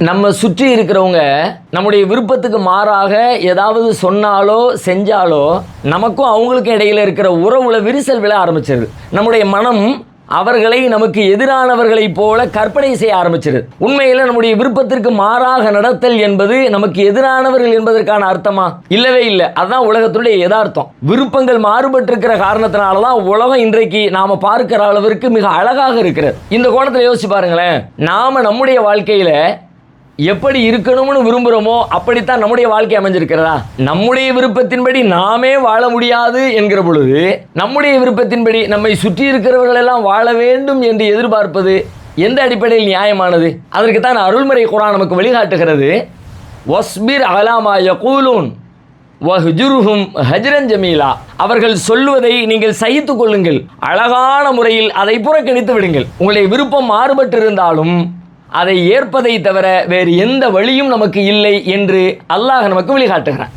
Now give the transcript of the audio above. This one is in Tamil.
நம்ம சுற்றி இருக்கிறவங்க நம்முடைய விருப்பத்துக்கு மாறாக ஏதாவது சொன்னாலோ செஞ்சாலோ நமக்கும் அவங்களுக்கும் இடையில இருக்கிற உறவுல விரிசல் விழ ஆரம்பிச்சிருது. நம்முடைய மனம் அவர்களை நமக்கு எதிரானவர்களைப் போல கற்பனை செய்ய ஆரம்பிச்சிருது. உண்மையில் நம்முடைய விருப்பத்திற்கு மாறாக நடத்தல் என்பது நமக்கு எதிரானவர்கள் என்பதற்கான அர்த்தமா? இல்லவே இல்லை. அதுதான் உலகத்துடைய யதார்த்தம். விருப்பங்கள் மாறுபட்டிருக்கிற காரணத்தினாலதான் உலகம் இன்றைக்கு நாம பார்க்கிற அளவிற்கு மிக அழகாக இருக்கிறது. இந்த கோணத்தில் யோசிச்சு பாருங்களேன். நாம நம்முடைய வாழ்க்கையில எப்படி இருக்கணும்னு விரும்புகிறோமோ அப்படித்தான் நம்முடைய வாழ்க்கை அமைஞ்சிருக்கிறதா? நம்முடைய விருப்பத்தின்படி நாமே வாழ முடியாது என்கிற பொழுது நம்முடைய விருப்பத்தின்படி நம்மை சுற்றி இருக்கிறவர்கள் எல்லாம் வாழ வேண்டும் என்று எதிர்பார்ப்பது எந்த அடிப்படையில் நியாயமானது? அதற்கு தான் அருள்முறை குர்ஆன் நமக்கு வழிகாட்டுகிறது. வஸ்பிர் அலாமா யகூலூன் வஹ்ஜுர்ஹும் ஹஜ்ரன் ஜமீலா. அவர்கள் சொல்வதை நீங்கள் சகித்துக் கொள்ளுங்கள், அழகான முறையில் அதை புறக்கணித்து விடுங்கள். உங்களுடைய விருப்பம் மாறுபட்டிருந்தாலும் அதை ஏற்பதை தவிர வேறு எந்த வழியும் நமக்கு இல்லை என்று அல்லாஹ் நமக்கு வழிகாட்டுகிறான்.